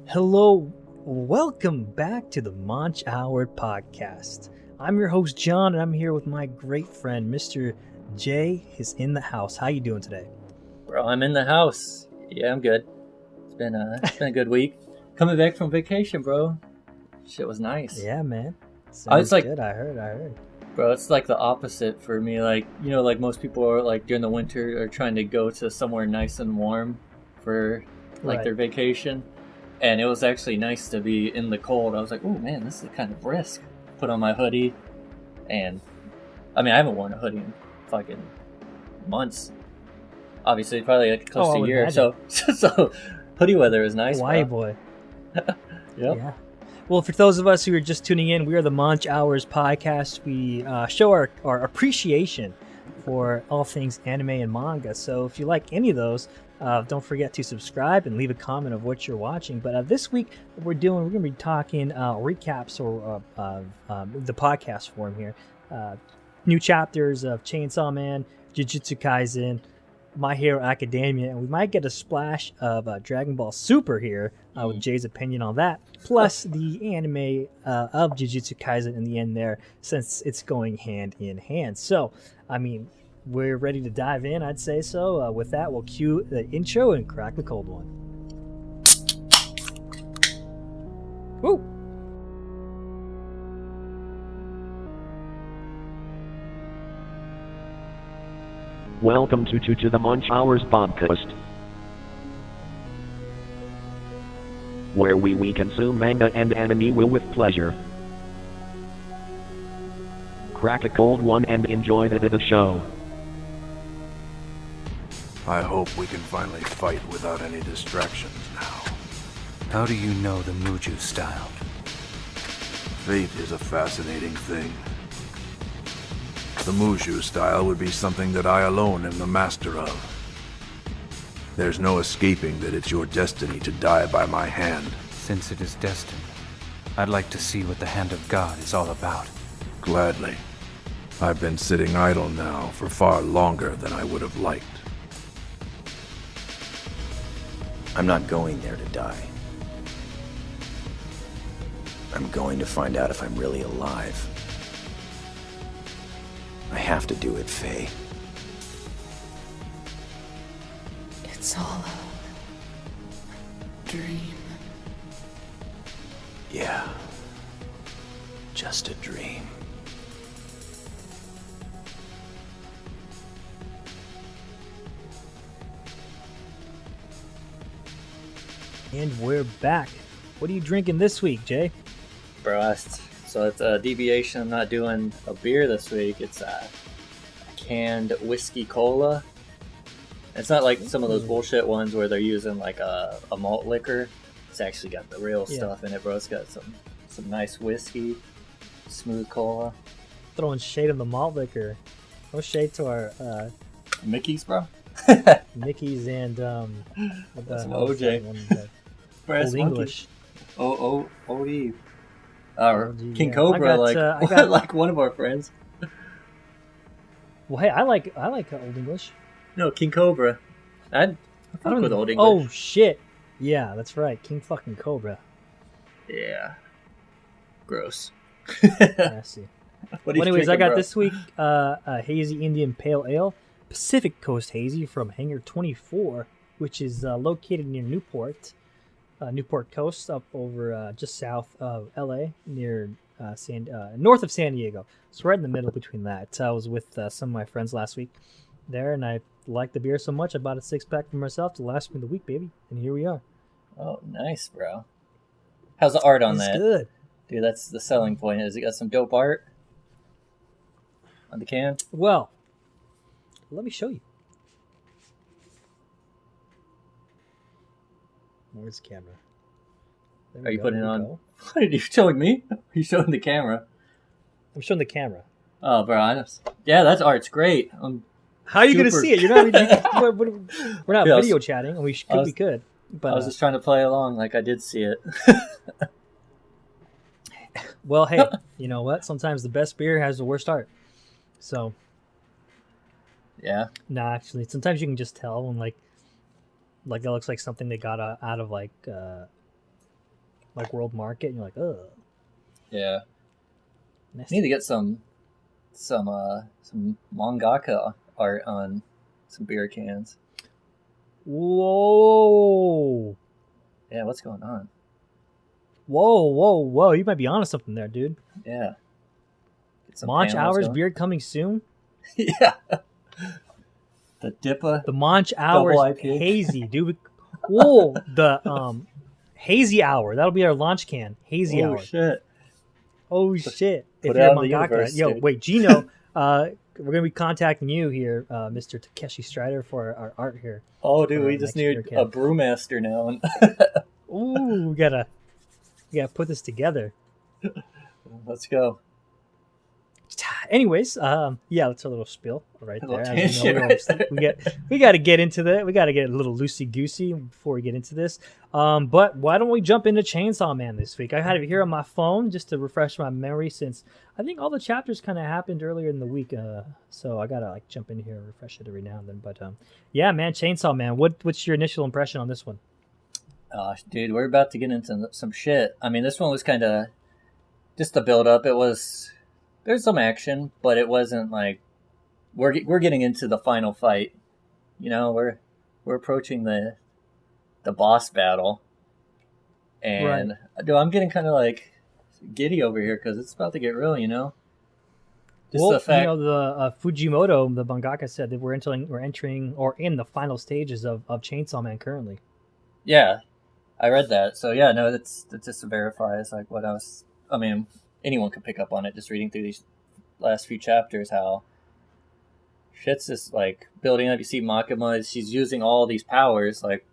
Hello, welcome back to the Monch Hours podcast. I'm your host John, and I'm here with my great friend Mr. Jay. Is in the house. How you doing today? Bro, I'm in the house. Yeah, I'm good. It's been a good week. Coming back from vacation, bro. Shit was nice. Yeah, man. It's like good. I heard. Bro, it's like the opposite for me. Like, you know, like most people are like during the winter are trying to go to somewhere nice and warm for like their vacation. And it was actually nice to be in the cold. I was like, oh man, this is kind of brisk. Put on my hoodie. And I mean, I haven't worn a hoodie in fucking months. Obviously, probably like close to a year. So hoodie weather is nice. Hawaii boy. Yep. Yeah. Well, for those of us who are just tuning in, we are the Monch Hours podcast. We show our appreciation for all things anime and manga. So if you like any of those, don't forget to subscribe and leave a comment of what you're watching. But this week, we're going to be talking recaps or the podcast form here. New chapters of Chainsaw Man, Jujutsu Kaisen, My Hero Academia, and we might get a splash of Dragon Ball Super here with Jay's opinion on that, plus the anime of Jujutsu Kaisen in the end there, since it's going hand in hand. So, I mean, we're ready to dive in, I'd say so. With that, we'll cue the intro and crack the cold one. Woo! Welcome to the Monch Hours podcast, where we consume manga and anime with pleasure. Crack a cold one and enjoy the show. I hope we can finally fight without any distractions now. How do you know the Muju style? Fate is a fascinating thing. The Muju style would be something that I alone am the master of. There's no escaping that it's your destiny to die by my hand. Since it is destined, I'd like to see what the hand of God is all about. Gladly. I've been sitting idle now for far longer than I would have liked. I'm not going there to die. I'm going to find out if I'm really alive. I have to do it, Faye. It's all a dream. Yeah. Just a dream. And we're back. What are you drinking this week, Jay? Bro, so it's a deviation. I'm not doing a beer this week. It's a canned whiskey cola. It's not like some of those bullshit ones where they're using like a malt liquor. It's actually got the real stuff in it, bro. It's got some nice whiskey, smooth cola. Throwing shade on the malt liquor. No shade to our Mickey's, bro. Mickey's and that's some OJ. Old English. OD. Or King yeah. Cobra, I got like one of our friends. Well, hey, I like Old English. No, King Cobra. I fuck with Old English. Oh shit! Yeah, that's right, King fucking Cobra. Yeah. Gross. Nasty. Anyways, I got this week a hazy Indian Pale Ale, Pacific Coast Hazy from Hangar 24, which is located near Newport Coast, up over just south of LA, near north of San Diego. So right in the middle between that. I was with some of my friends last week there, and I liked the beer so much I bought a 6-pack for myself to last me the week, baby. And here we are. Oh, nice, bro. How's the art on that? It's good. Dude, that's the selling point. Has it got some dope art on the can? Well, let me show you. Where's the camera? Are you putting it on? Are you showing me? Are you showing the camera? I'm showing the camera. Oh, bro, yeah, that art's great. How are you going to super- see it? You're not. We're not Yeah, video chatting, and we could. But I was just trying to play along like I did see it. well, hey, you know what? Sometimes the best beer has the worst art. So, Yeah. nah, actually, sometimes you can just tell when like that looks like something they got out of like World Market, and you're like, ugh. Yeah. Nasty. Need to get some mangaka art on some beer cans. Whoa. Yeah, what's going on? Whoa. You might be onto something there, dude. Yeah. Get some Monch panels Hours going. beer coming soon. Yeah. The Dippa. The Monch Hours IPA. hazy, dude. Whoa, the hazy hour. That'll be our launch can. Hazy Oh hour. shit. Oh shit. Put If it you're a out in the mangaka, universe, yo, dude. wait, Gino, we're gonna be contacting you here, Mr. Takeshi Strider, for our art here. Oh, dude, For we our just next beer need can. a brewmaster now. Ooh, we gotta put this together. Let's go. Anyways, yeah, that's a little spill right A there. little As you know, tangent right there. we got to get into that. We got to get a little loosey goosey before we get into this. But why don't we jump into Chainsaw Man this week? I had it here on my phone just to refresh my memory, since I think all the chapters kind of happened earlier in the week. So I gotta like jump in here and refresh it every now and then. But yeah, man, Chainsaw Man. What's your initial impression on this one? Dude, we're about to get into some shit. I mean, this one was kind of just the build up. There's some action, but it wasn't like we're getting into the final fight. You know, we're approaching the boss battle, and dude, I'm getting kind of like giddy over here because it's about to get real. You know, just Well, the fact. you know, the Fujimoto, the mangaka, said that we're entering or in the final stages of Chainsaw Man currently. Yeah, I read that. So yeah, no, that's just to verify. It's like what I was. I mean, anyone could pick up on it just reading through these last few chapters. How shit's just like building up. You see Makima, she's using all these powers like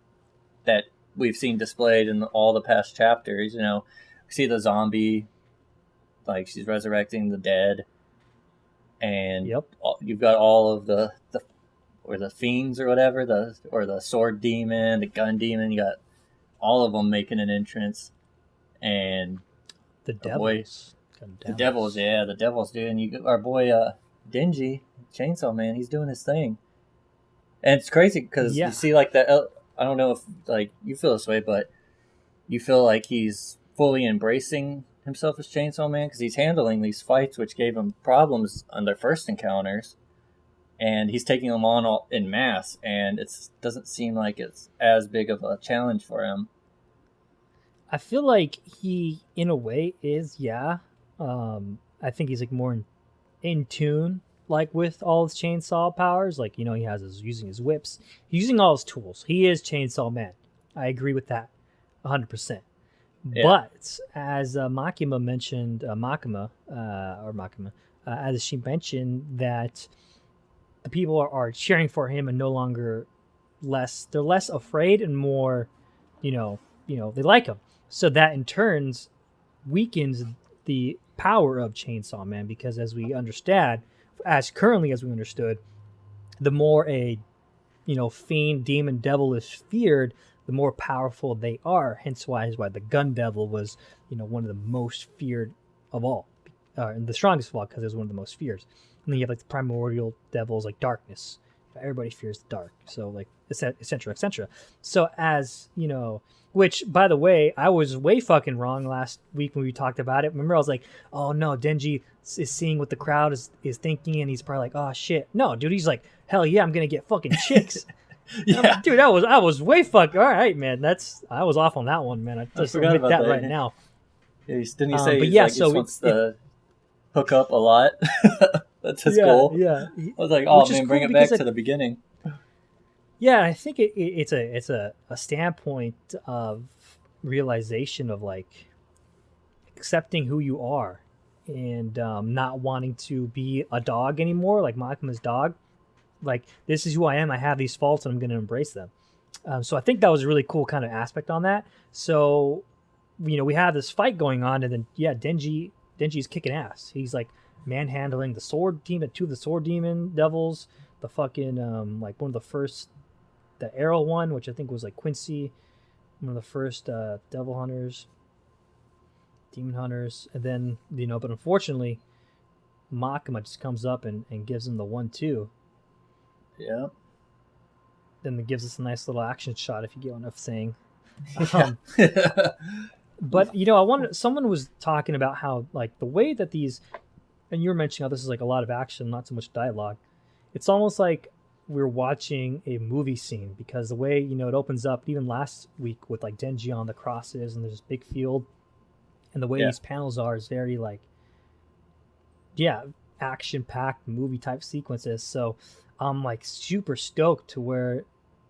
that we've seen displayed in all the past chapters. You know, we see the zombie, like she's resurrecting the dead, and Yep. you've got all of the fiends or whatever, the sword demon, the gun demon. You got all of them making an entrance, and The boy- devils. the devils, dude. And our boy Denji, Chainsaw Man, he's doing his thing, and it's crazy because Yeah. you see like that. I don't know if like you feel this way, but you feel like he's fully embracing himself as Chainsaw Man because he's handling these fights, which gave him problems on their first encounters, and he's taking them on all in mass, and it doesn't seem like it's as big of a challenge for him. I feel like he, in a way, is, yeah. I think he's like more in tune, like with all his chainsaw powers. Like, you know, he has using his whips, he's using all his tools. He is Chainsaw Man. I agree with that, 100%. Yeah. But as Makima mentioned, as she mentioned, that the people are cheering for him and no longer they're less afraid and more, you know, they like him. So that in turns weakens the power of Chainsaw Man, because as we understood, the more a, fiend, demon, devil is feared, the more powerful they are. Hence why the gun devil was, one of the most feared of all, and the strongest of all, because it was one of the most feared. And then you have like the primordial devils, like darkness. Everybody fears the dark. So like, et cetera, et cetera. So as, which, by the way, I was way fucking wrong last week when we talked about it. Remember, I was like, oh no, Denji is seeing what the crowd is thinking, and he's probably like, oh shit. No, dude, he's like, hell yeah, I'm gonna get fucking chicks. Yeah, Dude, I was way fucking, all right, man. I was off on that one, man. I just forgot admit about that that. right now. Yeah, didn't you say but he yeah, just so wants to hook up a lot? That's his goal. Yeah. I was like, oh Which is man, bring cool it back because to the beginning. Yeah, I think it's a standpoint of realization of like accepting who you are and not wanting to be a dog anymore, like Makima's dog. Like, this is who I am. I have these faults, and I'm going to embrace them. So I think that was a really cool kind of aspect on that. So, we have this fight going on, and then Denji's kicking ass. He's like manhandling the sword demon, two of the sword demon devils, the fucking like one of the first, the Arrow one, which I think was like Quincy, one of the first Devil Hunters, Demon Hunters, and then but unfortunately, Makima just comes up and gives him the 1-2. Yeah. Then it gives us a nice little action shot, if you get what I'm saying. Yeah. But someone was talking about how like the way that these, and you were mentioning how this is like a lot of action, not so much dialogue. It's almost like we're watching a movie scene, because the way it opens up, even last week with like Denji on the crosses and there's this big field, and the way these panels are is very like, action packed movie type sequences. So I'm like super stoked to where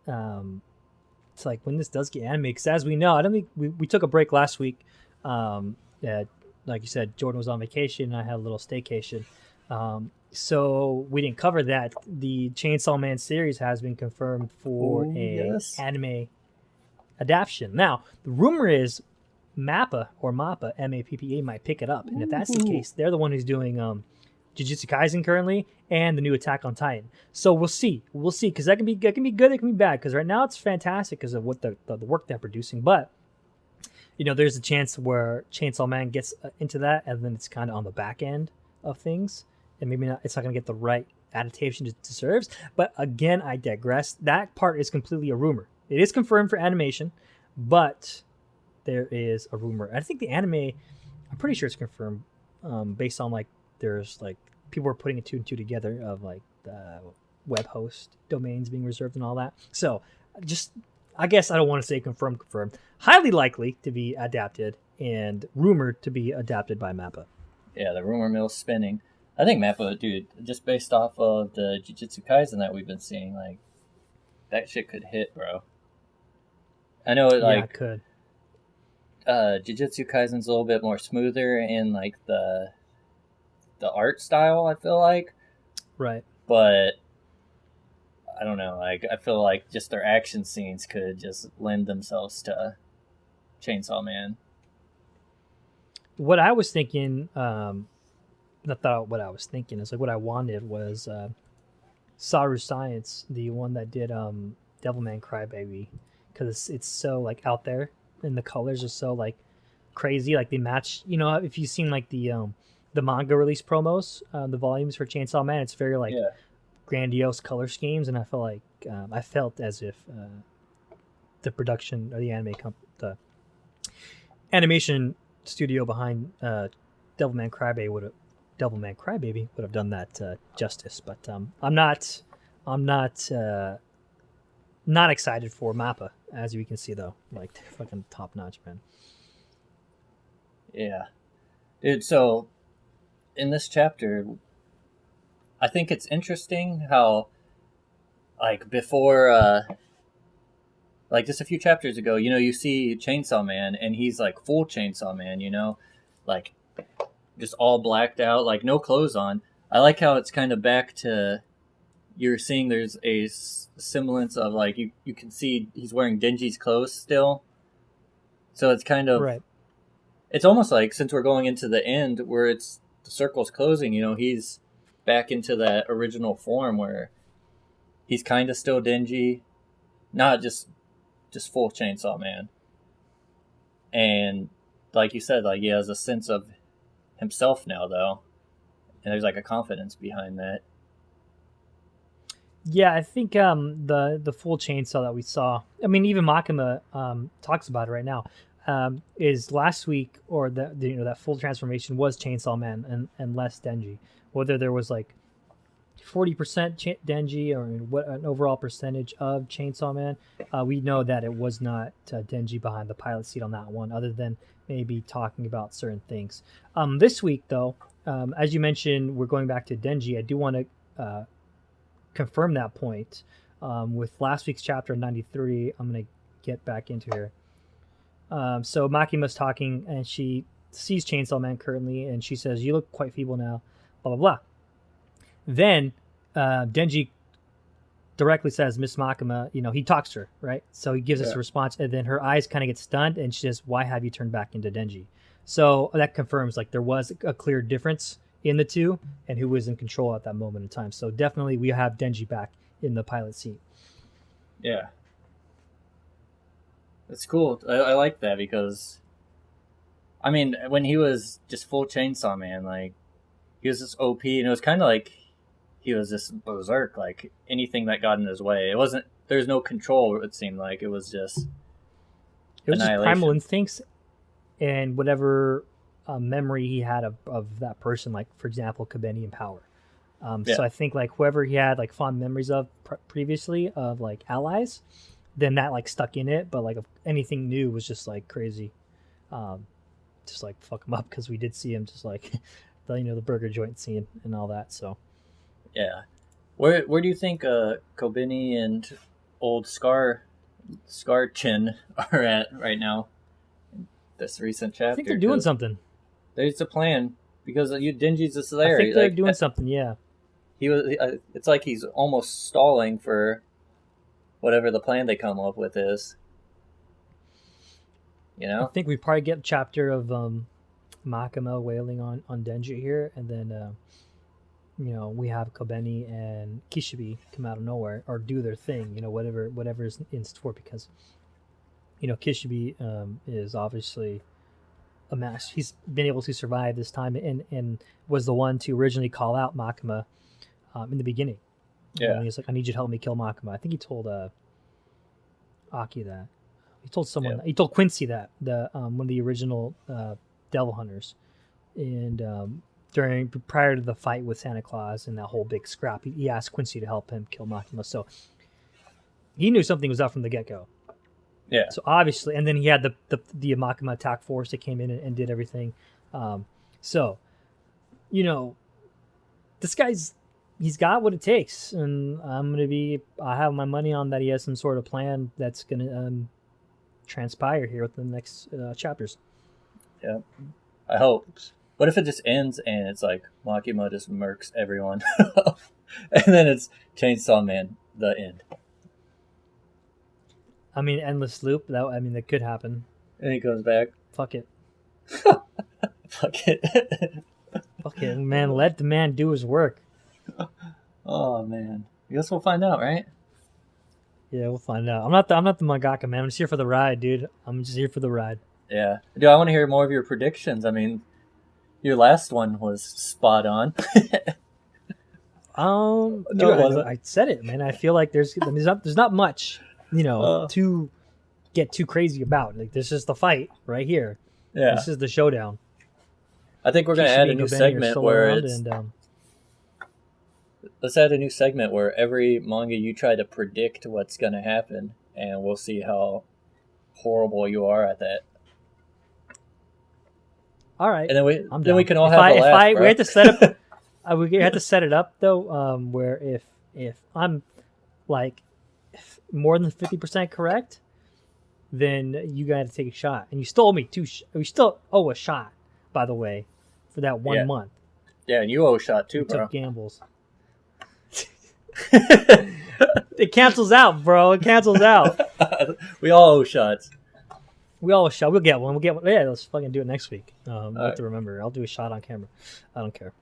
it's like when this does get animated, because as we know, I don't think we took a break last week. Like you said, Jordan was on vacation and I had a little staycation. So we didn't cover that. The Chainsaw Man series has been confirmed for anime adaptation. Now, the rumor is MAPPA, MAPPA, might pick it up. And if that's the case, they're the one who's doing Jujutsu Kaisen currently and the new Attack on Titan. So we'll see. We'll see, because that can be good, it can be bad. Because right now it's fantastic because of what the work they're producing. But there's a chance where Chainsaw Man gets into that, and then it's kind of on the back end of things, and maybe it's not going to get the right adaptation it deserves. But again, I digress. That part is completely a rumor. It is confirmed for animation, but there is a rumor. I think the anime, I'm pretty sure it's confirmed, based on like there's like people are putting 2 and 2 together of like the web host domains being reserved and all that. So just, I guess I don't want to say confirmed. Highly likely to be adapted and rumored to be adapted by MAPPA. Yeah, the rumor mill's spinning. I think MAPPA, dude, just based off of the Jujutsu Kaisen that we've been seeing, like, that shit could hit, bro. I know it, like, it could. Jujutsu Kaisen's a little bit more smoother in, like, the art style, I feel like. Right. But I don't know, like, I feel like just their action scenes could just lend themselves to Chainsaw Man. What I was thinking, what I was thinking is like what I wanted was Saru Science, the one that did Devilman Crybaby, because it's so like out there and the colors are so like crazy, like they match. If you've seen like the manga release promos, the volumes for Chainsaw Man, it's very like grandiose color schemes, and I felt as if the production or the the animation studio behind Devilman Crybaby would have done that justice. But I'm not excited for MAPPA, as you can see though. Like, they're fucking top notch, man. Yeah, dude. So in this chapter, I think it's interesting how, like, before, like, just a few chapters ago, you see Chainsaw Man, and he's, like, full Chainsaw Man, like, just all blacked out, like, no clothes on. I like how it's kind of back to, you're seeing there's a semblance of, like, you can see he's wearing Denji's clothes still. So it's kind of, right. It's almost like, since we're going into the end, where the circle's closing, he's back into that original form where he's kind of still Denji, not just full Chainsaw Man. And like you said, like, he has a sense of himself now, though, and there's like a confidence behind that. Yeah, I think the full chainsaw that we saw, I mean, even Makima talks about it right now, is last week, or that full transformation was Chainsaw Man and less Denji. Whether there was like 40% Denji or what an overall percentage of Chainsaw Man, we know that it was not Denji behind the pilot seat on that one, other than maybe talking about certain things. This week, though, as you mentioned, we're going back to Denji. I do want to confirm that point. With last week's chapter 93, I'm going to get back into here. So Makima's talking, and she sees Chainsaw Man currently, and she says, "You look quite feeble now, blah, blah, blah." Then Denji directly says, "Miss Makima," he talks to her, right? So he gives us a response, and then her eyes kind of get stunned, and she says, "Why have you turned back into Denji?" So that confirms, like, there was a clear difference in the two and who was in control at that moment in time. So definitely we have Denji back in the pilot seat. Yeah. That's cool. I like that because, I mean, when he was just full Chainsaw Man, like, he was just OP, and it was kind of like he was just berserk, like, anything that got in his way. It wasn't, there's no control, it seemed like. It was just primal instincts and whatever memory he had of that person, like, for example, Kobeni power. So I think, like, whoever he had, like, fond memories of previously of, like, allies, then that, like, stuck in it. But, like, if anything new was just, like, crazy. Just, like, fuck him up, because we did see him just, like, the burger joint scene and all that, so. Yeah. Where do you think Kobeni and old Scar Chin are at right now? This recent chapter. I think they're doing something. There's a plan, because Denji's just there. I think they're doing something, yeah. He was. It's like he's almost stalling for whatever the plan they come up with is. You know? I think we probably get a chapter of Makima wailing on Denji here, and then we have Kobeni and Kishibe come out of nowhere or do their thing, whatever is in store, because Kishibe is obviously a master. He's been able to survive this time and was the one to originally call out Makima in the beginning. Yeah. And he's like, I need you to help me kill Makima. I think he told Aki that. He told someone. He told Quincy that, the one of the original Devil Hunters, and prior to the fight with Santa Claus and that whole big scrap, he asked Quincy to help him kill Makima. So he knew something was up from the get go. Yeah. So obviously, and then he had the Makima attack force that came in and did everything. So, this guy's, he's got what it takes, and I have my money on that he has some sort of plan that's going to transpire here within the next chapters. Yeah, I hope. What if it just ends and it's like Makima just murks everyone, and then it's Chainsaw Man, the end? I mean, endless loop. That could happen. And he goes back. Fuck it. Fuck it. Fuck it, man. Let the man do his work. Oh man, I guess we'll find out, right? Yeah, we'll find out. I'm not the mangaka, man. I'm just here for the ride, dude. I'm just here for the ride. Yeah, dude. I want to hear more of your predictions. I mean, your last one was spot on. No, it wasn't. I said it, man. I feel like there's not much, to get too crazy about. Like, this is the fight right here. Yeah, this is the showdown. I think we're gonna add a new segment where it's. Let's add a new segment where every manga you try to predict what's gonna happen, and we'll see how horrible you are at that. All right, and then we can all have a laugh. We have to set up. We have to set it up though, where if I'm like more than 50% correct, then you got to take a shot. And you still owe me we still owe a shot, by the way, for that 1 month. Yeah, and you owe a shot too, bro. Took gambles. It cancels out, bro. It cancels out. We all owe shots. We all owe a shot. We'll get one. Yeah, let's fucking do it next week. I have to remember. I'll do a shot on camera. I don't care.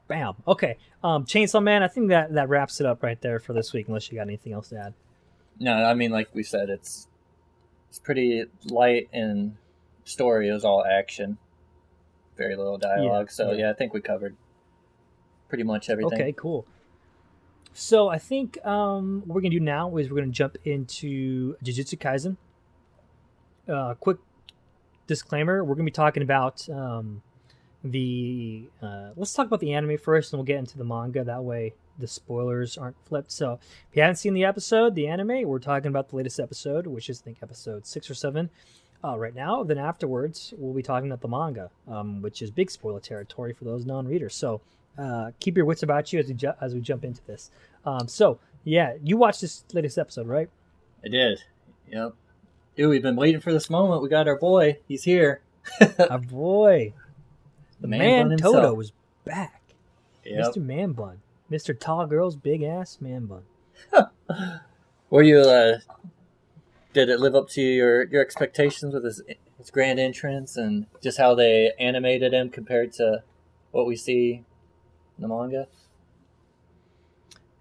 Bam. Okay. Chainsaw Man, I think that wraps it up right there for this week, unless you got anything else to add. No, I mean, like we said, it's pretty light, and story is all action. Very little dialogue. Yeah, I think we covered pretty much everything. Okay, cool. So I think what we're going to do now is we're going to jump into Jujutsu Kaisen. Quick disclaimer, we're going to be talking about let's talk about the anime first, and we'll get into the manga. That way the spoilers aren't flipped. So if you haven't seen the anime, we're talking about the latest episode, which is, I think, episode 6 or 7 right now. Then afterwards, we'll be talking about the manga, which is big spoiler territory for those non-readers. So keep your wits about you as we jump into this. So yeah, you watched this latest episode, right? I did. Yep. Dude, we've been waiting for this moment. We got our boy. He's here. Our boy. The man Toto is back. Yep. Mr. Man Bun. Mr. Tall Girl's big ass man bun. Were you did it live up to your expectations with his grand entrance and just how they animated him compared to what we see in the manga?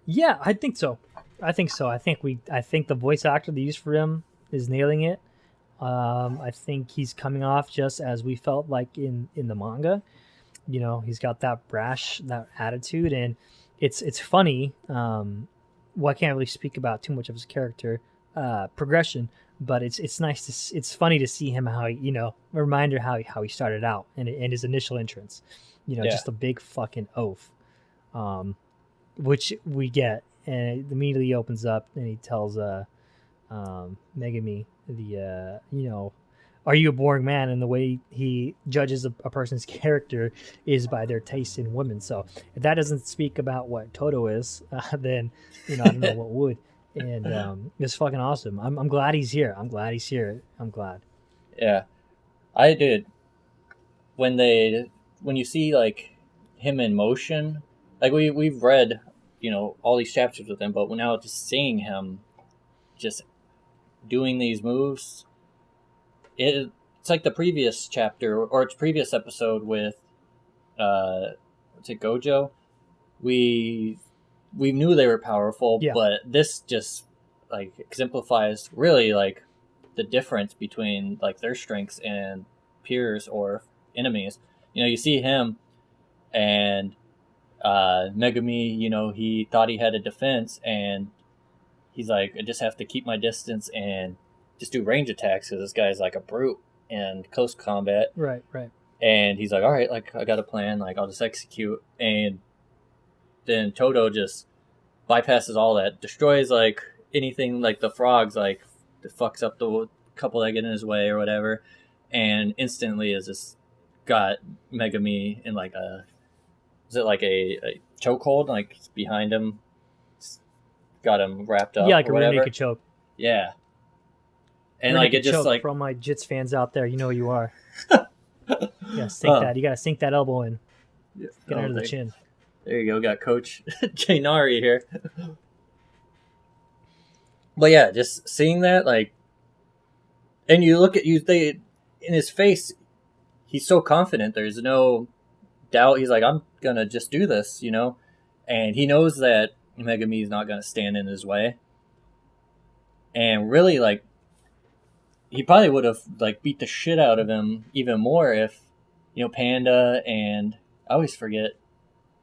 Yeah, I think so. I think the voice actor they used for him is nailing it. I think he's coming off just as we felt like in the manga. You know, he's got that brash, that attitude, and it's funny. Well, I can't really speak about too much of his character progression, but it's nice it's funny to see him how a reminder how he started out and his initial entrance. Just a big fucking oaf, which we get, and it immediately opens up and he tells Megami are you a boring man? And the way he judges a person's character is by their taste in women. So if that doesn't speak about what Toto is, then I don't know what would. And it's fucking awesome. I'm glad he's here. I'm glad. Yeah, I did. When you see like him in motion, like we've read all these chapters with him, but now just seeing him just doing these moves. It's like the previous chapter or its previous episode with Gojo. We knew they were powerful, yeah. But this just like exemplifies really like the difference between like their strengths and peers or enemies. You see him and Megami, he thought he had a defense and he's like, I just have to keep my distance and just do range attacks because this guy's like a brute in close combat. Right. And he's like, all right, like I got a plan, like I'll just execute. And then Toto just bypasses all that, destroys like anything like the frogs, like it fucks up the couple that get in his way or whatever, and instantly is just got Megami in like a chokehold, like behind him, got him wrapped up. Yeah, like or a rear whatever. naked choke. Yeah. And rear like it just like for all my Jits fans out there, you know who you are. That. You gotta sink that elbow in. Get under the chin. There you go. Got Coach Jainari here. But yeah, just seeing that, like, and you look at in his face, he's so confident. There's no doubt. He's like, I'm gonna just do this, and he knows that Megami is not gonna stand in his way. And really, like, he probably would have like beat the shit out of him even more if, Panda and I always forget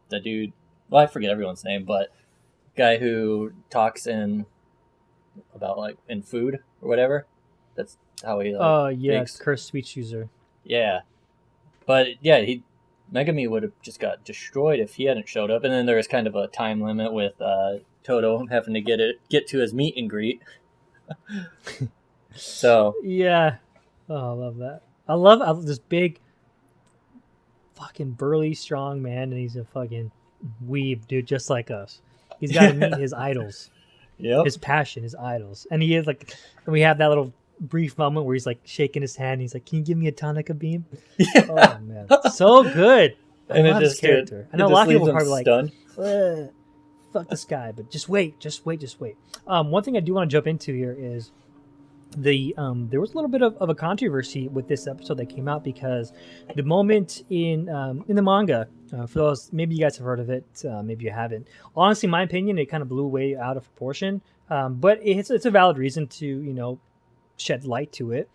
the dude. Well, I forget everyone's name, but guy who talks about like in food or whatever. That's how he. Makes. Cursed speech user. Yeah, but yeah, Megami would have just got destroyed if he hadn't showed up. And then there was kind of a time limit with Toto having to get to his meet and greet. So yeah, I love that. I love this big, fucking burly, strong man, and he's a fucking weeb, dude, just like us. He's got to meet his idols. Yep. His passion, his idols, and he is like. And we have that little brief moment where he's like shaking his hand. And he's like, "Can you give me a Tonica beam?" Yeah. Oh man, so good. I love his character. I know a lot of people are probably like, "Fuck this guy," but just wait. One thing I do want to jump into here is there was a little bit of a controversy with this episode that came out because the moment in the manga, for those maybe you guys have heard of it, maybe you haven't. Honestly, in my opinion, it kind of blew way out of proportion, but it's a valid reason to shed light to it.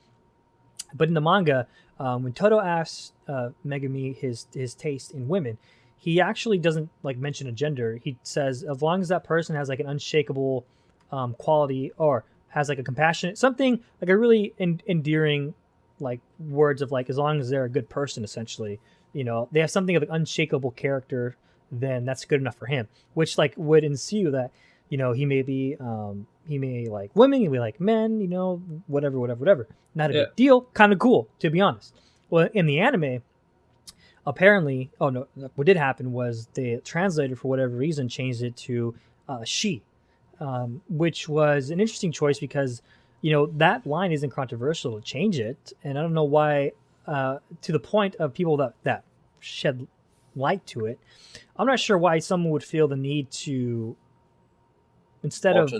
But in the manga, when Toto asks Megami his taste in women, he actually doesn't like mention a gender. He says as long as that person has like an unshakable quality or has like a compassionate something like a really endearing like words of like as long as they're a good person, essentially, they have something of an unshakable character, then that's good enough for him, which like would ensue that he may like women, he may like men, whatever, not a big deal, kind of cool, to be honest. Well, in the anime, apparently, what did happen was the translator for whatever reason changed it to she, which was an interesting choice because, that line isn't controversial to change it. And I don't know why, to the point of people that shed light to it, I'm not sure why someone would feel the need to, instead of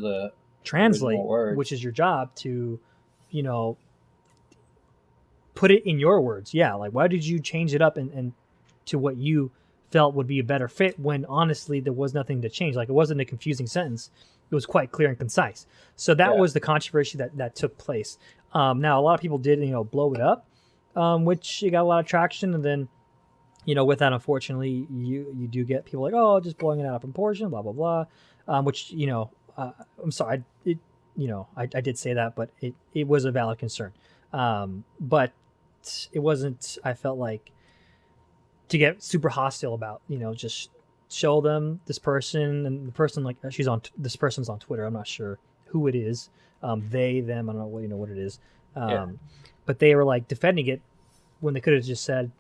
translate, which is your job, to, put it in your words. Yeah, like why did you change it up and to what you felt would be a better fit, when honestly there was nothing to change. Like, it wasn't a confusing sentence. It was quite clear and concise. So that was the controversy that took place. Now, a lot of people did, blow it up, which it got a lot of traction. And then, with that, unfortunately, you do get people like, oh, just blowing it out of proportion, blah, blah, blah. Which, I'm sorry, I did say that, but it was a valid concern. But it wasn't, I felt like, to get super hostile about, just show them this person, and the person, like, this person's on Twitter. I'm not sure who it is. They, them, I don't know what it is. But they were like defending it when they could have just said,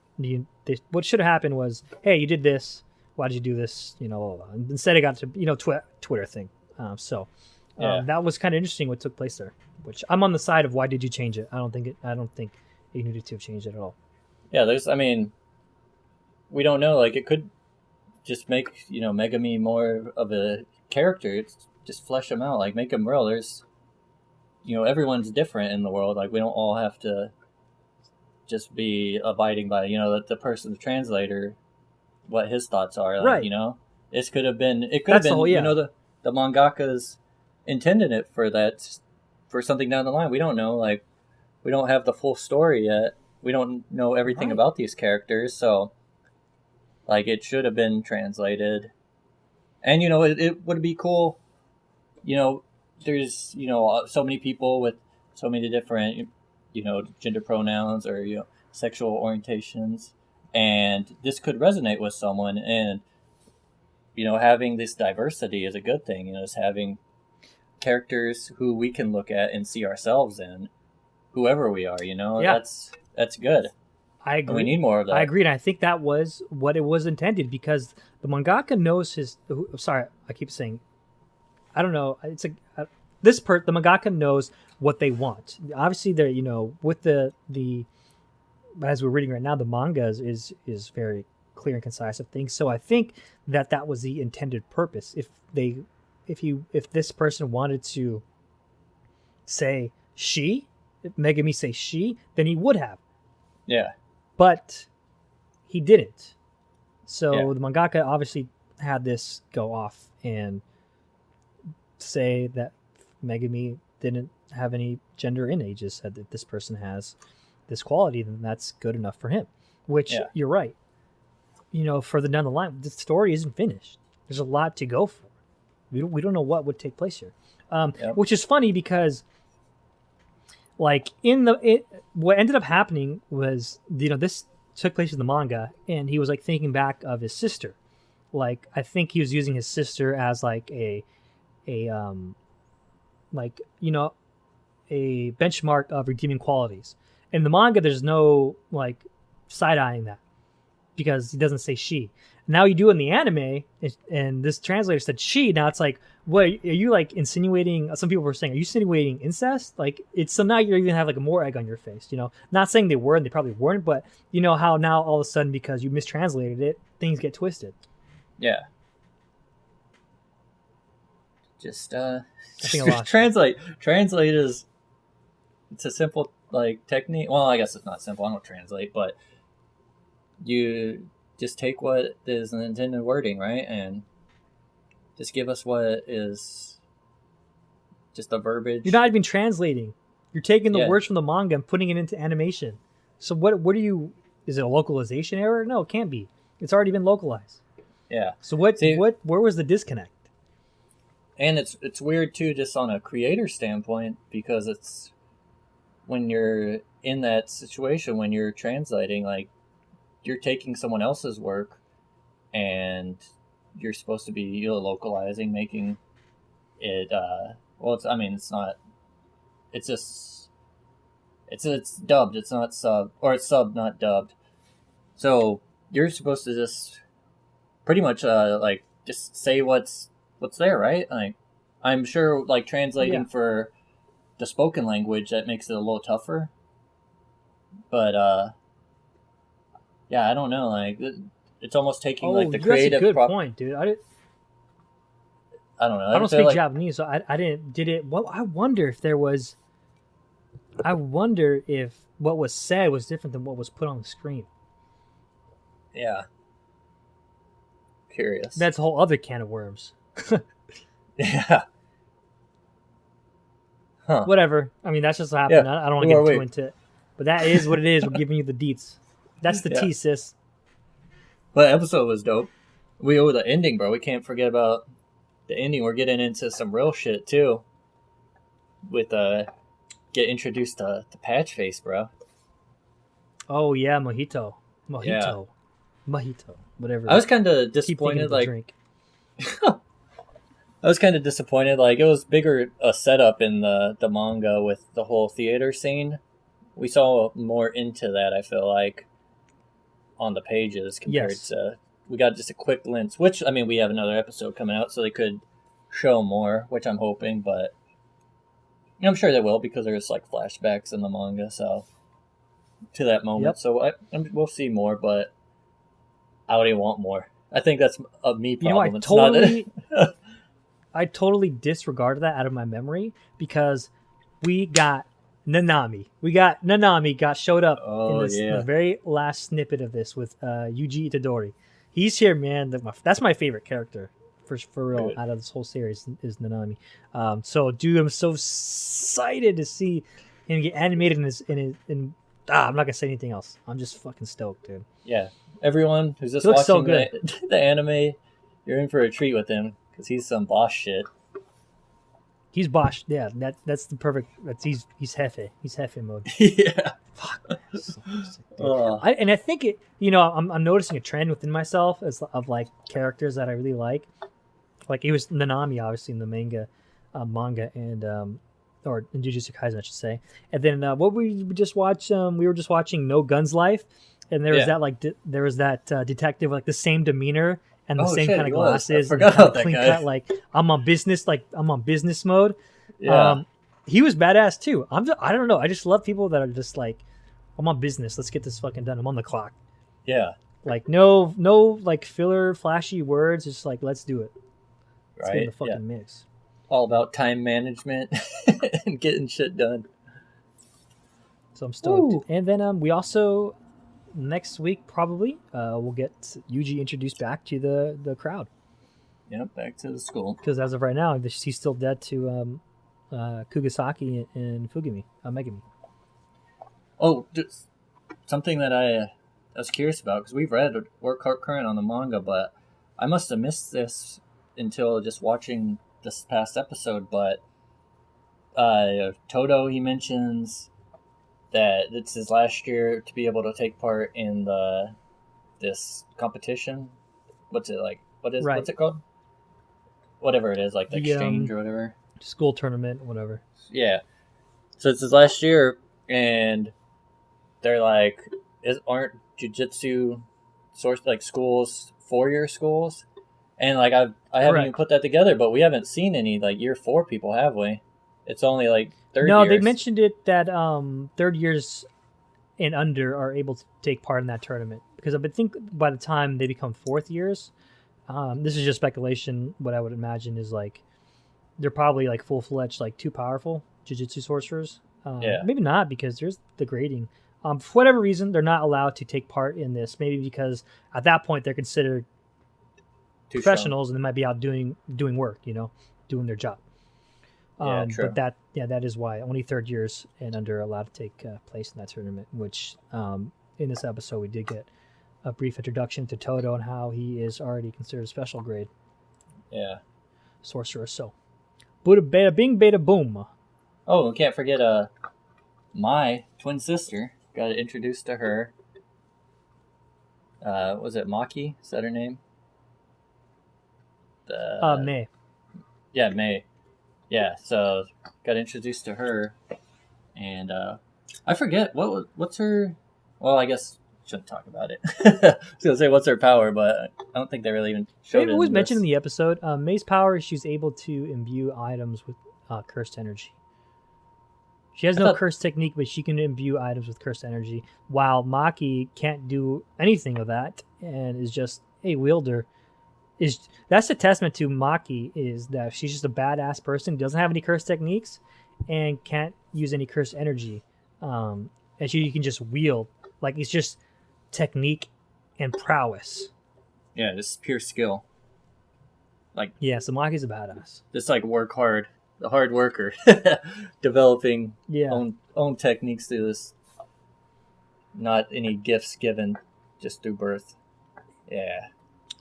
what should have happened was, hey, you did this. Why did you do this? Blah, blah, blah. And instead it got to, Twitter thing. That was kind of interesting what took place there, which I'm on the side of, why did you change it? I don't think you needed to have changed it at all. Yeah. We don't know. Like, it could just make, Megami more of a character. It's just flesh him out, like, make him real. There's, everyone's different in the world. Like, we don't all have to just be abiding by, the person, the translator, what his thoughts are. Like, right. It could have been, the mangaka's intended it for that, for something down the line. We don't know. Like, we don't have the full story yet. We don't know everything about these characters. So, like, it should have been translated. And, it would be cool. There's, so many people with so many different, gender pronouns or, sexual orientations. And this could resonate with someone. And, having this diversity is a good thing. Just having characters who we can look at and see ourselves in, whoever we are, that's good. I agree. And we need more of that. I agree, and I think that was what it was intended, because the mangaka knows his. Sorry, I keep saying, I don't know. It's the mangaka knows what they want. Obviously, they're with the as we're reading right now, the manga is very clear and concise of things. So I think that was the intended purpose. If this person wanted to say she, if Megami say she, then he would have. Yeah. But he didn't. So the mangaka obviously had this go off and say that Megami didn't have any gender in it. He just said that this person has this quality, then that's good enough for him. Which, you're right. Further down the line, the story isn't finished. There's a lot to go for. We don't know what would take place here. Which is funny because, like, what ended up happening was, this took place in the manga, and he was, like, thinking back of his sister. Like, I think he was using his sister as, like, a benchmark of redeeming qualities. In the manga, there's no, like, side-eyeing that, because he doesn't say she. Now you do in the anime, and this translator said she. Now it's like, what, are you, like, insinuating? Some people were saying, are you insinuating incest? Like, it's, so now you even have, like, a more egg on your face. Not saying they were, and they probably weren't, but how now all of a sudden, because you mistranslated it, things get twisted. Yeah. Just lost translate is, it's a simple, like, technique. Well, I guess it's not simple. I don't translate, but you just take what is the intended wording, right? And just give us what is just the verbiage. You're not even translating. You're taking the words from the manga and putting it into animation. So what are you, is it a localization error? No, it can't be. It's already been localized. Yeah. So where was the disconnect? And it's weird too, just on a creator standpoint, because it's when you're in that situation, when you're translating, like, you're taking someone else's work and you're supposed to be localizing, making it it's dubbed, it's not sub, or it's sub, not dubbed. So you're supposed to just pretty much like just say what's there, right? Like, I'm sure, like, translating for the spoken language, that makes it a little tougher. But I don't know. Like, it's almost taking like the creative. That's a good point, dude. I don't know. I don't speak Japanese, so I didn't. Did it? Well, I wonder if there was. I wonder if what was said was different than what was put on the screen. Yeah. curious. That's a whole other can of worms. Yeah. Huh. Whatever. I mean, that's just what happened. Yeah. I don't want to get too Wait. into it. But that is what it is. We're giving you the deets. That's the Yeah. tea, sis. But the episode was dope. We owe the ending, bro. We can't forget about the ending. We're getting into some real shit, too. With, get introduced to Patch Face, bro. Oh, yeah, Mojito. Yeah. Mojito. Whatever. I was kind of Keep thinking disappointed, of the like... drink. I was kind of disappointed. Like, it was bigger a setup in the manga with the whole theater scene. We saw more into that, I feel like, on the pages compared to... We got just a quick glimpse, which, I mean, we have another episode coming out, so they could show more, which I'm hoping, but... I'm sure they will, because there's, like, flashbacks in the manga, so... To that moment. Yep. So we'll see more, but... I already want more. I think that's a me problem. I totally disregarded that out of my memory because we got Nanami. Showed up in the very last snippet of this with Yuji Itadori. He's here, man. That's my favorite character for real. Good. Out of this whole series is Nanami. So, dude, I'm so excited to see him get animated I'm not gonna say anything else. I'm just fucking stoked, dude. Yeah, everyone who's just watching so the anime, you're in for a treat with him. Because he's some boss shit. He's boss. Yeah, that's the perfect. He's Hefe. He's Hefe mode. Yeah. Fuck. So sick, I think it. I'm noticing a trend within myself of like characters that I really like. Like it was Nanami, obviously in the manga, and or in Jujutsu Kaisen, I should say. And then what we just watched. We were just watching No Guns Life, and there was that detective like the same demeanor. And the same kind of glasses. I forgot about that clean guy. cut, like I'm on business mode. Yeah. He was badass too. I don't know. I just love people that are just like, I'm on business. Let's get this fucking done. I'm on the clock. Yeah. Like no like filler, flashy words. Just like let's do it. Let's get in the fucking mix. All about time management and getting shit done. So I'm stoked. Ooh. And then we also. Next week, probably, we'll get Yuji introduced back to the crowd. Yep, back to the school. Because as of right now, he's still dead to Kugisaki and Megumi. Oh, just something that I was curious about, because we're current on the manga, but I must have missed this until just watching this past episode, but Todo, he mentions... that it's his last year to be able to take part in this competition. What's it like? What's it called? Whatever it is, like the exchange or whatever. School tournament, whatever. Yeah. So it's his last year, and they're like, aren't jujitsu schools 4-year schools? And like I haven't even put that together, but we haven't seen any like year 4 people, have we? It's only like third years. No, they mentioned it that third years and under are able to take part in that tournament. Because I would think by the time they become 4th years, this is just speculation, what I would imagine is like, they're probably like full-fledged, like too powerful Jujutsu sorcerers. Maybe not, because there's the grading. For whatever reason, they're not allowed to take part in this. Maybe because at that point they're considered professionals and they might be out doing work, doing their job. True. But that is why only 3rd years and under are allowed to take place in that tournament, which in this episode we did get a brief introduction to Todo and how he is already considered a special grade sorcerer. So Buddha bada bing bada boom. Oh, we can't forget my twin sister. Got introduced to her. Was it Maki? Is that her name? May. Yeah, May. Yeah, so got introduced to her, and I forget what's her. Well, I guess shouldn't talk about it. I was gonna say what's her power, but I don't think they really even showed it. It was mentioned in the episode. May's power is she's able to imbue items with cursed energy. She has no cursed technique, but she can imbue items with cursed energy. While Maki can't do anything of that, and is just a wielder. That's a testament to Maki, is that she's just a badass person, doesn't have any cursed techniques, and can't use any cursed energy. And you can just wield. Like, it's just technique and prowess. Yeah, just pure skill. Like, Yeah, so Maki's a badass. just like work hard, the hard worker, developing Yeah. own techniques through this. Not any gifts given, just through birth. Yeah.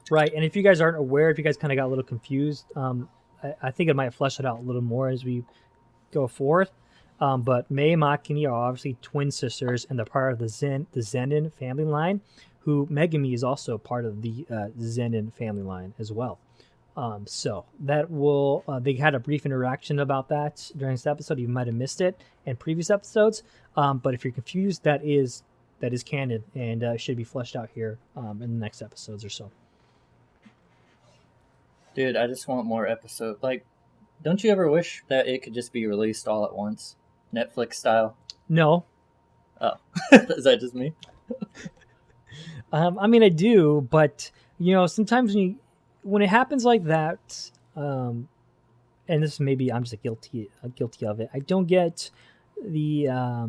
Right, and if you guys aren't aware, if you guys kind of got a little confused, I think it might flesh it out a little more as we go forth. But Mei and Makini are obviously twin sisters, and they're part of the Zenin family line. Who Megami is also part of the Zenin family line as well. So that will they had a brief interaction about that during this episode. You might have missed it in previous episodes, but if you're confused, that is canon and should be fleshed out here in the next episodes or so. Dude, I just want more episodes. Like, don't you ever wish that it could just be released all at once? Netflix style? No. Oh. Is that just me? I mean, I do, but, sometimes when it happens like that, and this maybe I'm just guilty of it, I don't get the, I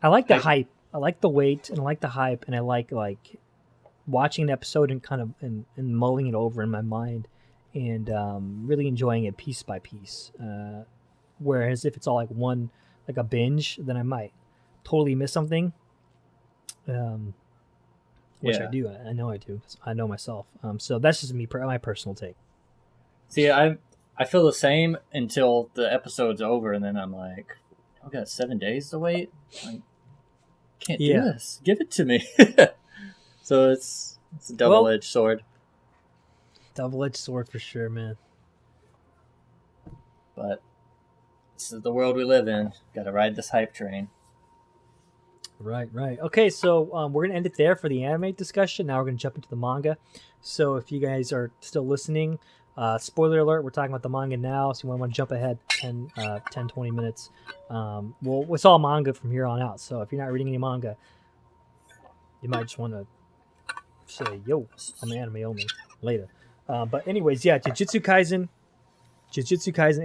like the hype. I like the wait, and I like the hype, and I like watching an episode and kind of and mulling it over in my mind and really enjoying it piece by piece. Whereas if it's all like a binge, then I might totally miss something. Which I do. I know I do. I know myself. So that's just my personal take. See, I feel the same until the episode's over, and then I'm like, I've got 7 days to wait. I can't do this. Give it to me. So it's a double-edged sword. Double-edged sword for sure, man. But this is the world we live in. Got to ride this hype train. Right. Okay, so we're going to end it there for the anime discussion. Now we're going to jump into the manga. So if you guys are still listening, spoiler alert, we're talking about the manga now, so you want to jump ahead 10, 20 minutes. Well, it's all manga from here on out, so if you're not reading any manga, you might just want to say, yo, I'm anime only later. But anyways, yeah, Jujutsu Kaisen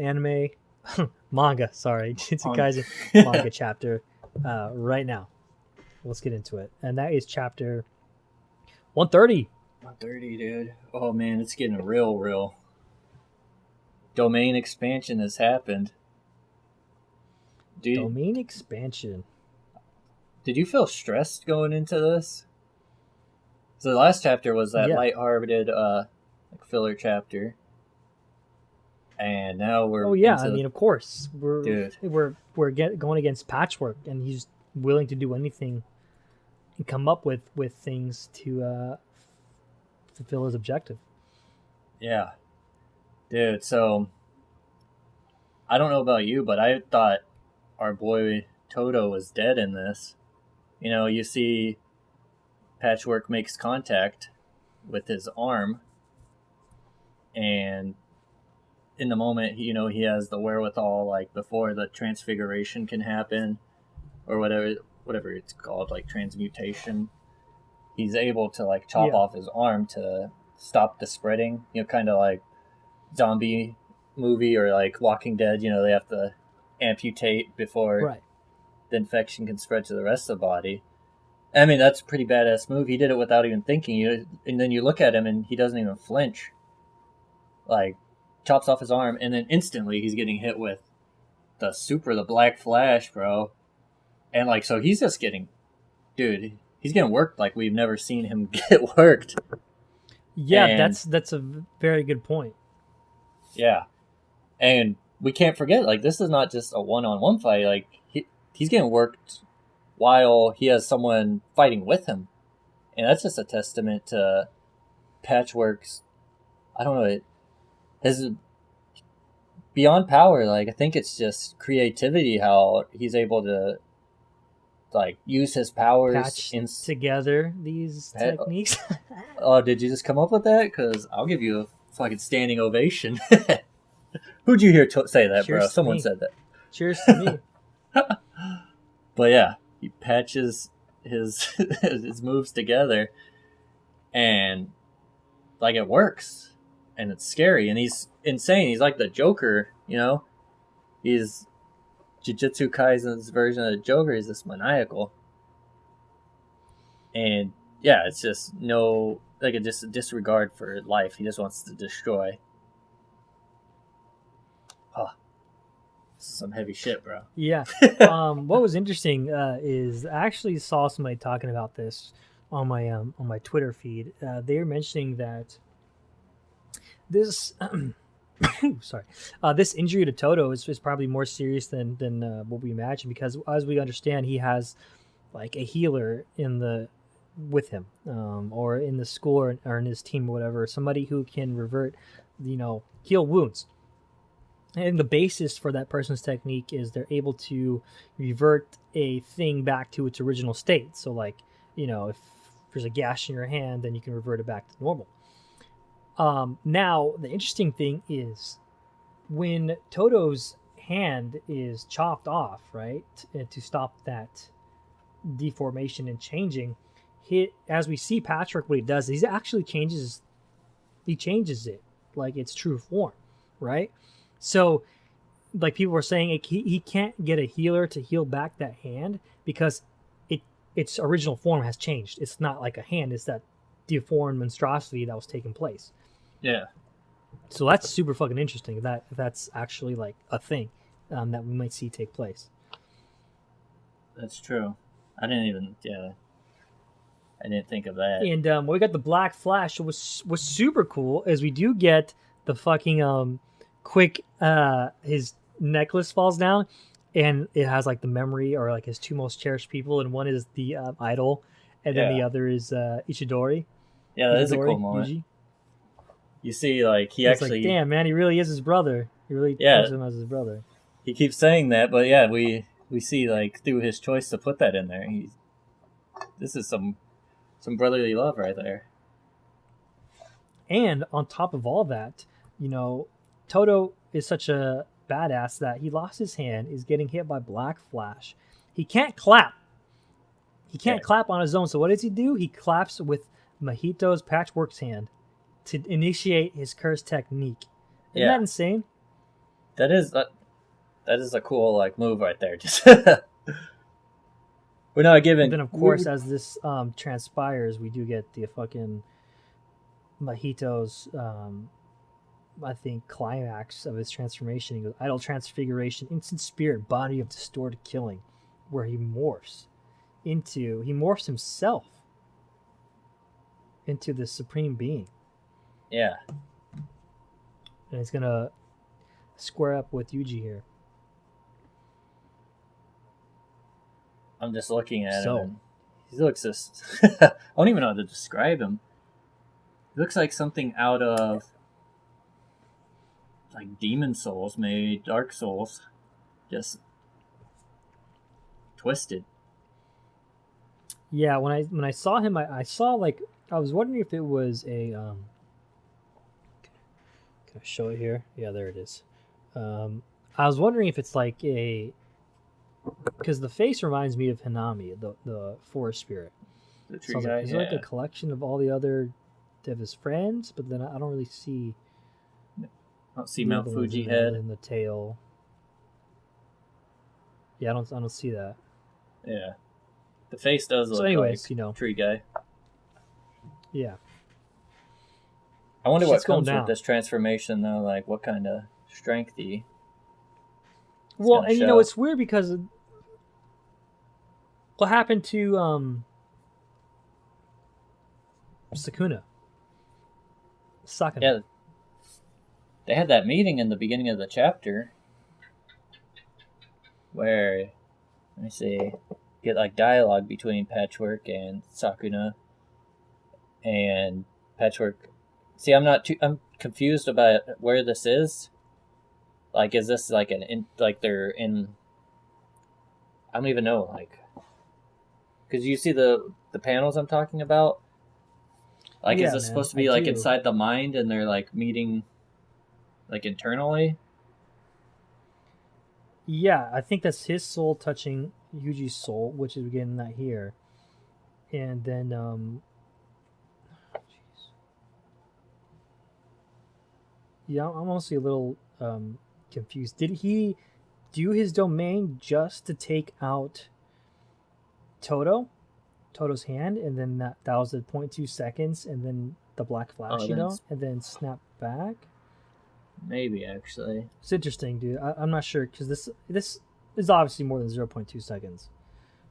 anime, manga, sorry, Jujutsu Kaisen manga chapter right now. Let's get into it. And that is chapter 130. 130, dude. Oh, man, it's getting real. Domain expansion has happened. Dude, Domain expansion. Did you feel stressed going into this? So the last chapter was that lighthearted filler chapter. And now we're... Oh, yeah, I mean, of course. We're going against Patchwork, and he's willing to do anything and come up with things to fulfill his objective. Yeah. Dude, so... I don't know about you, but I thought our boy Toto was dead in this. You see Patchwork makes contact with his arm, and in the moment, he has the wherewithal, like, before the transfiguration can happen, or whatever it's called, like, transmutation. He's able to, like, chop off his arm to stop the spreading, kind of like zombie movie or, like, Walking Dead, they have to amputate before the infection can spread to the rest of the body. I mean, that's a pretty badass move. He did it without even thinking. And then you look at him, and he doesn't even flinch. Like, chops off his arm, and then instantly he's getting hit with the Black Flash, bro. And, like, so he's just getting... Dude, he's getting worked like we've never seen him get worked. Yeah, and that's a very good point. Yeah. And we can't forget, like, this is not just a one-on-one fight. Like, he's getting worked while he has someone fighting with him. And that's just a testament to Patchwork's... I don't know, his beyond power. Like, I think it's just creativity, how he's able to, like, use his powers. Patch together these techniques. Oh, did you just come up with that? Because I'll give you a fucking standing ovation. Who'd you hear say that, Cheers bro? Someone said that. Cheers to me. But yeah, he patches his moves together, and, like, it works. And it's scary, and he's insane. He's like the Joker, He's Jujutsu Kaisen's version of the Joker. He's just maniacal. And Yeah, it's just no, like just a disregard for life. He just wants to destroy. Oh, this is some heavy shit, bro. Yeah. What was interesting is I actually saw somebody talking about this on my Twitter feed. They were mentioning that this sorry, this injury to Toto is probably more serious than what we imagine, because as we understand, he has like a healer with him, or in the school, or in his team or whatever, somebody who can revert, heal wounds. And the basis for that person's technique is they're able to revert a thing back to its original state. So like, if there's a gash in your hand, then you can revert it back to normal. Now, the interesting thing is when Toto's hand is chopped off, right, to stop that deformation and changing, as we see Patrick, what he does is he actually changes it like its true form, right? So, like, people were saying, he can't get a healer to heal back that hand because its original form has changed. It's not like a hand; it's that deformed monstrosity that was taking place. Yeah. So that's super fucking interesting. That's actually like a thing that we might see take place. That's true. I didn't think of that. And we got the Black Flash. Was super cool, as we do get the fucking quick. His necklace falls down, and it has like the memory, or like his two most cherished people, and one is the idol, and then the other is Ichidori. Yeah, that is a cool moment. Yuji. You see, like, he's like, damn, man, he really is his brother. He really treats him as his brother. He keeps saying that, but yeah, we see, like, through his choice to put that in there, this is some brotherly love right there. And on top of all that, Toto is such a badass that he lost his hand, is getting hit by Black Flash. He can't clap. He can't clap on his own. So what does he do? He claps with Mahito's Patchwork's hand to initiate his curse technique. Isn't that insane? That is a cool, like, move right there. Just we're not giving. And then, of course, as this transpires, we do get the fucking Mahito's, I think, climax of his transformation. He goes, idle transfiguration, instant spirit, body of distorted killing, where he morphs himself into the supreme being. Yeah. And he's gonna square up with Yuji here. I'm just looking at him. And he looks just. I don't even know how to describe him. He looks like something out of, like, Demon Souls, maybe Dark Souls, just twisted. Yeah, when I saw him, I saw, like, I was wondering if it was a can I show it here? Yeah, there it is. I was wondering if it's like because the face reminds me of Hanami, the forest spirit. The tree So guy. is it like a collection of all the other of his friends? But then I don't really see. I don't see Mount Fuji head in the tail. Yeah, I don't see that. Yeah, the face does look. So, anyways, like tree guy. Yeah. I wonder what Shit's going comes down. with this transformation, though. Like, what kind of strength he. Well, and show. It's weird because what happened to Sakuna? Yeah, they had that meeting in the beginning of the chapter where, let me see, get like dialogue between Patchwork and Sakuna, and Patchwork. See, I'm confused about where this is. Like, is this like they're in? I don't even know, like, because you see the panels I'm talking about. Like, is this supposed to be like inside the mind, and they're like meeting, like, internally? Yeah, I think that's his soul touching Yuji's soul, which is we're getting that here, and then yeah, I'm honestly a little confused. Did he do his domain just to take out Toto? Toto's hand, and then that was the 0.2 seconds, and then the black flash, and then snap back. Maybe actually. It's interesting, dude. I'm not sure because this is obviously more than 0.2 seconds.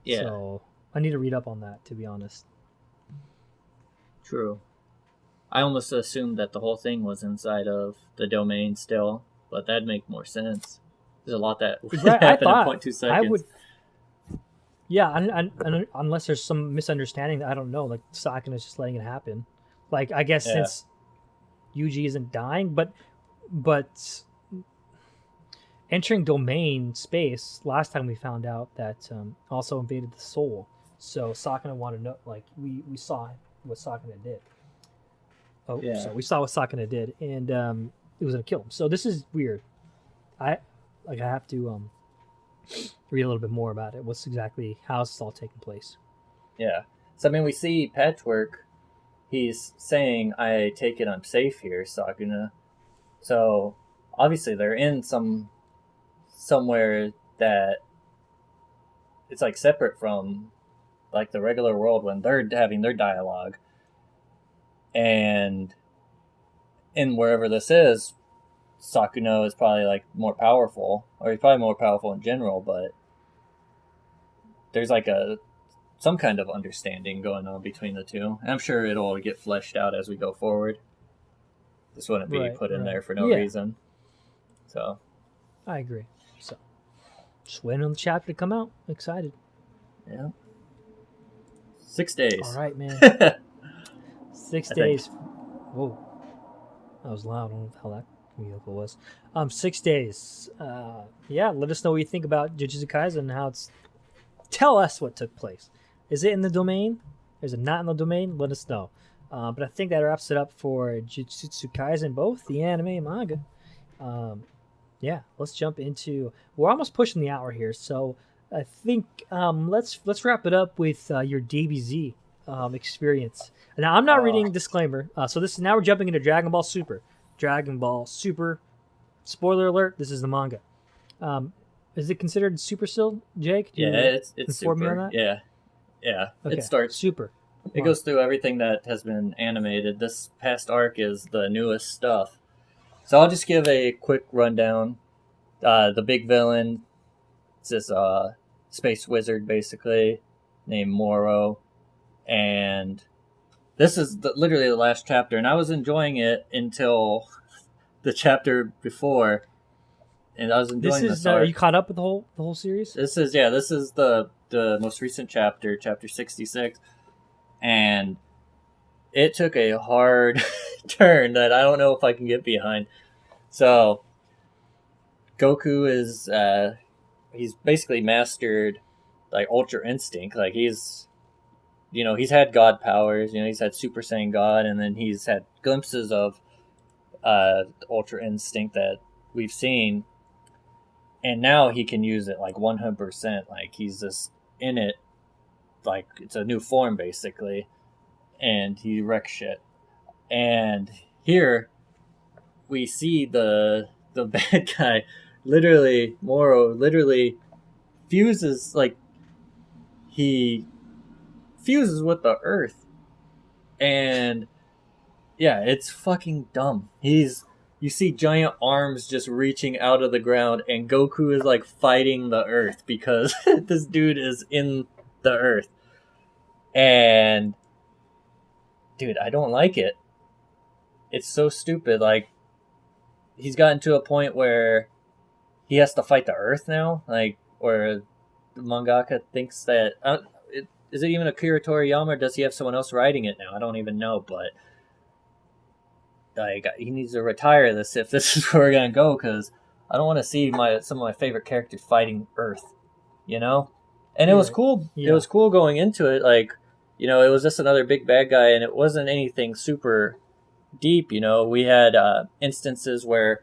Yeah. So I need to read up on that, to be honest. True. I almost assumed that the whole thing was inside of the domain still, but that'd make more sense. There's a lot that happened in 0.2 seconds. I would. Yeah, unless there's some misunderstanding that I don't know, like Sakuna is just letting it happen. Like I guess since Yuji isn't dying, but entering domain space last time we found out that also invaded the soul. So Sakuna wanted to know, like we saw what Sakuna did. Oh, yeah. So we saw what Sakuna did, and it was gonna kill him. So this is weird. I have to read a little bit more about it. What's exactly how is this all taking place? Yeah. So I mean, we see Patchwork. He's saying, "I take it I'm safe here, Sakuna." So obviously they're in somewhere that it's like separate from like the regular world when they're having their dialogue. And in wherever this is, Sakuna is probably like more powerful, or he's probably more powerful in general, but there's like some kind of understanding going on between the two. And I'm sure it'll get fleshed out as we go forward. This wouldn't be put in there for no reason. So I agree. So just waiting on the chapter to come out. Excited. Yeah. 6 days. All right, man. 6 days. Whoa. That was loud. I don't know how that vehicle was. 6 days. Yeah, let us know what you think about Jujutsu Kaisen and how it's... Tell us what took place. Is it in the domain? Is it not in the domain? Let us know. But I think that wraps it up for Jujutsu Kaisen, both the anime and manga. Yeah, let's jump into... We're almost pushing the hour here, so I think let's wrap it up with your DBZ experience. Now, I'm not reading disclaimer, so this is now we're jumping into Dragon Ball Super. Dragon Ball Super. Spoiler alert, this is the manga. Is it considered Super still, Jake? It's inform Super. Me on that? Yeah. Okay. It starts Super. It goes through everything that has been animated. This past arc is the newest stuff. So I'll just give a quick rundown. The big villain is this space wizard, basically, named Moro. And this is literally the last chapter. And I was enjoying it until the chapter before. And I was enjoying this. Are you caught up with the whole series? This is the most recent chapter, chapter 66. And it took a hard turn that I don't know if I can get behind. So Goku is he's basically mastered like Ultra Instinct. Like he's had God powers, he's had Super Saiyan God, and then he's had glimpses of Ultra Instinct that we've seen. And now he can use it like 100%. Like he's just in it. Like it's a new form basically, and he wrecks shit. And here we see the bad guy, Moro fuses, like he fuses with the earth, and yeah, it's fucking dumb. You see giant arms just reaching out of the ground, and Goku is like fighting the earth because this dude is in the earth. And dude, I don't like it. It's so stupid. Like he's gotten to a point where he has to fight the earth now, like, or the mangaka thinks that is it even Akira Toriyama, or does he have someone else writing it now? I don't even know, but like he needs to retire this if this is where we're gonna go, because I don't want to see some of my favorite characters fighting earth, And it was cool. Yeah. It was cool going into it. Like, it was just another big bad guy, and it wasn't anything super deep. We had instances where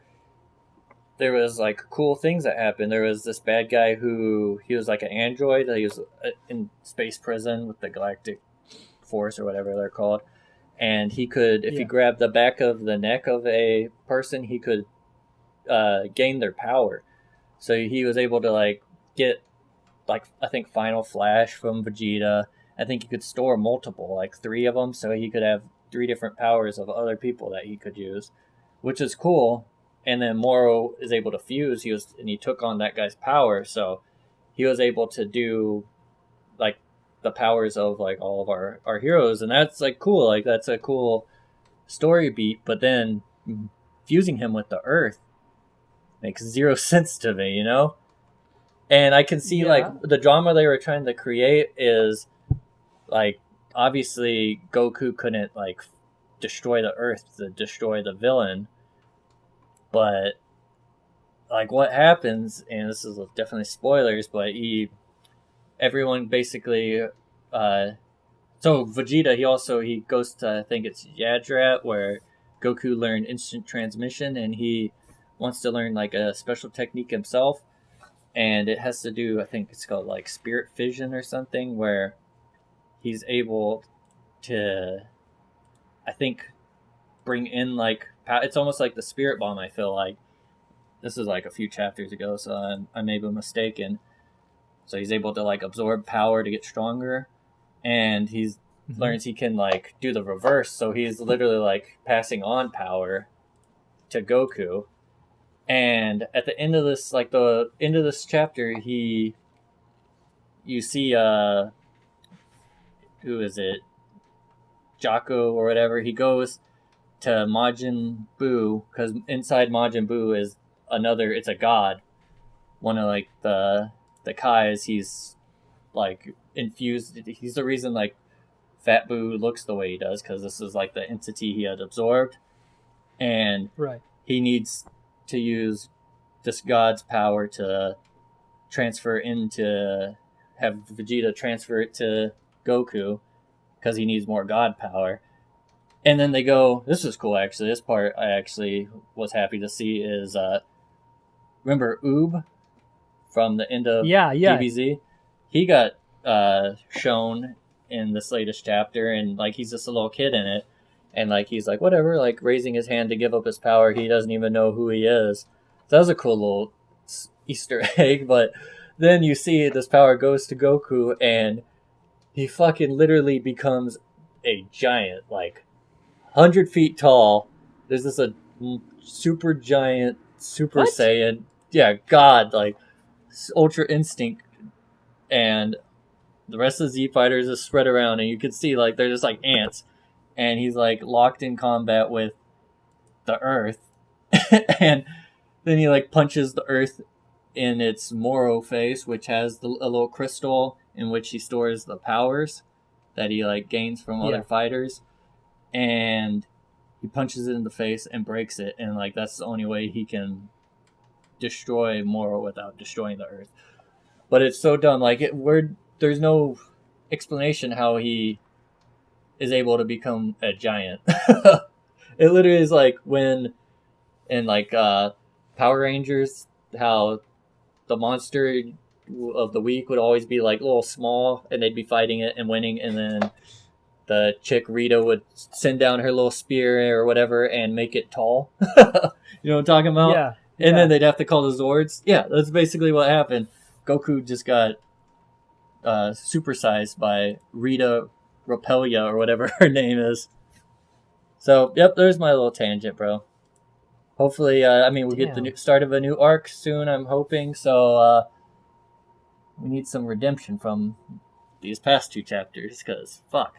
there was like cool things that happened. There was this bad guy he was like an android. He was in space prison with the Galactic Force or whatever they're called. And he could, if he grabbed the back of the neck of a person, he could gain their power. So he was able to like get, like, I think Final Flash from Vegeta, I think he could store multiple, like 3 of them, so he could have 3 different powers of other people that he could use, which is cool. And then Moro is able to fuse. He took on that guy's power, so he was able to do like the powers of like all of our heroes, and that's like cool. Like that's a cool story beat. But then fusing him with the Earth makes 0 sense to me, you know. And I can see like the drama they were trying to create is like obviously Goku couldn't like destroy the Earth to destroy the villain. But like what happens, and this is definitely spoilers, but everyone basically so Vegeta he goes to, I think it's Yadrat, where Goku learned instant transmission, and he wants to learn like a special technique himself, and it has to do, I think it's called like spirit fission or something, where he's able to, I think, bring in like, it's almost like the spirit bomb. I feel like this is like a few chapters ago, so I may be mistaken. So he's able to like absorb power to get stronger, and he's learns he can like do the reverse. So he's literally like passing on power to Goku. And at the end of this, like the end of this chapter, you see who is it? Jocko or whatever. He goes to Majin Buu, because inside Majin Buu is it's a god. One of like the Kais, he's like infused. He's the reason like Fat Buu looks the way he does, because this is like the entity he had absorbed, and he needs to use this god's power to transfer into, have Vegeta transfer it to Goku, because he needs more god power. And then they go, this is cool actually, this part I actually was happy to see is, remember Oob from the end of DBZ? He got shown in this latest chapter, and like he's just a little kid in it, and like he's like whatever, like raising his hand to give up his power. He doesn't even know who he is. So that was a cool little Easter egg. But then you see this power goes to Goku, and he fucking literally becomes a giant, like 100 feet tall. There's this a super giant Super Saiyan, god, like Ultra Instinct, and the rest of the Z fighters is spread around, and you can see like they're just like ants, and he's like locked in combat with the Earth, and then he like punches the Earth in its Moro face, which has a little crystal in which he stores the powers that he like gains from other fighters, and he punches it in the face and breaks it, and like that's the only way he can destroy Moro without destroying the Earth. But it's so dumb, like there's no explanation how he is able to become a giant. It literally is like when in like Power Rangers, how the monster of the week would always be like a little small, and they'd be fighting it and winning, and then the chick Rita would send down her little spear or whatever and make it tall. You know what I'm talking about? Yeah. And then they'd have to call the Zords. Yeah, that's basically what happened. Goku just got supersized by Rita Rapelia or whatever her name is. So, yep, there's my little tangent, bro. Hopefully, we'll get the start of a new arc soon, I'm hoping. So, we need some redemption from these past 2 chapters, because, fuck.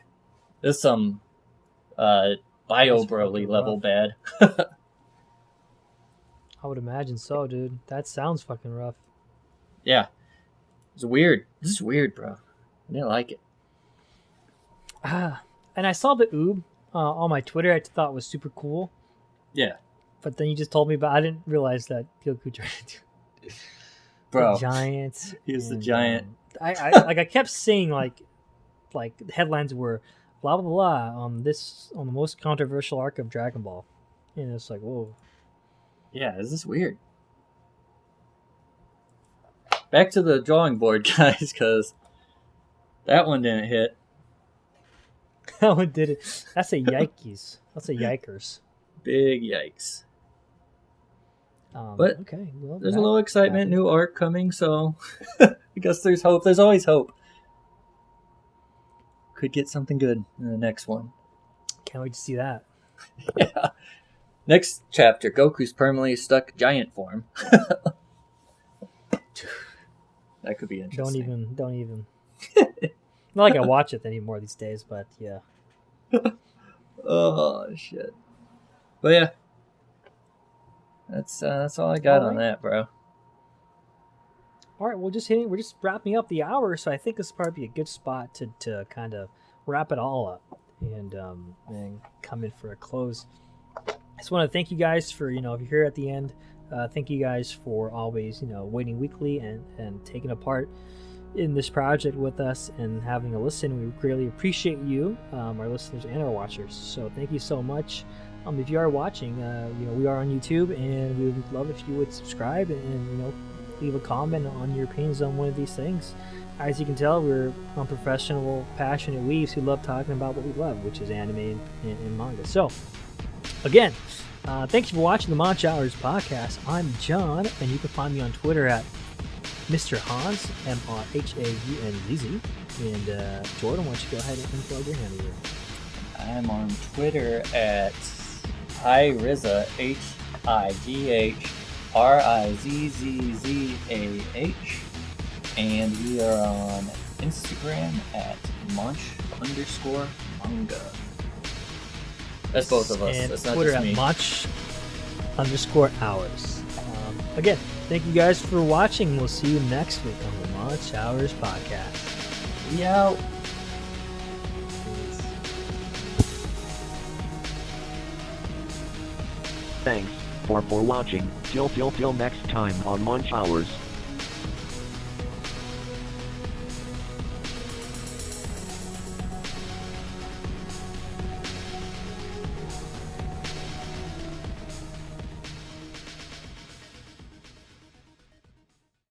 There's some Bio Broly level bad. I would imagine so, dude. That sounds fucking rough. Yeah. It's weird. This is weird, bro. I didn't like it. And I saw the Oob on my Twitter. I thought it was super cool. Yeah. But then you just told me about, I didn't realize that Goku turned into bro. the giant. He was the giant. I kept seeing like headlines were blah blah blah on the most controversial arc of Dragon Ball, and it's like, whoa. Yeah, this is weird. Back to the drawing board, guys, because that one didn't hit. That one did it. That's a yikes. That's a yikers. Big yikes. But okay, well, there's a little excitement, new arc coming, so I guess there's hope. There's always hope. could get something good in the next one. Can't wait to see that. Yeah. Next chapter, Goku's permanently stuck giant form. That could be interesting. Don't even. Not like I watch it anymore these days, but yeah. Oh shit. But yeah, that's all I got on that, bro. All right, we're just wrapping up the hour, so I think this would probably be a good spot to kind of wrap it all up and come in for a close. I just want to thank you guys for, if you're here at the end, thank you guys for always, waiting weekly and taking a part in this project with us and having a listen. We greatly appreciate you, our listeners and our watchers. So thank you so much. If you are watching, we are on YouTube, and we would love if you would subscribe and leave a comment on your opinions on one of these things. As you can tell, we're unprofessional, passionate weebs who love talking about what we love, which is anime and manga. So, again, thanks for watching the Monch Hours podcast. I'm John, and you can find me on Twitter at Mr. Hans, MRHAUNZZ. And Jordan, why don't you go ahead and plug your handle here? I'm on Twitter at HiRizza, HIGHRIZZZAH, and we are on Instagram at Monch_Manga. That's both of us. And That's not Twitter just me. at Monch_Hours. Again, thank you guys for watching. We'll see you next week on the Monch Hours podcast. We out. Thanks for watching. Till next time on Monch Hours.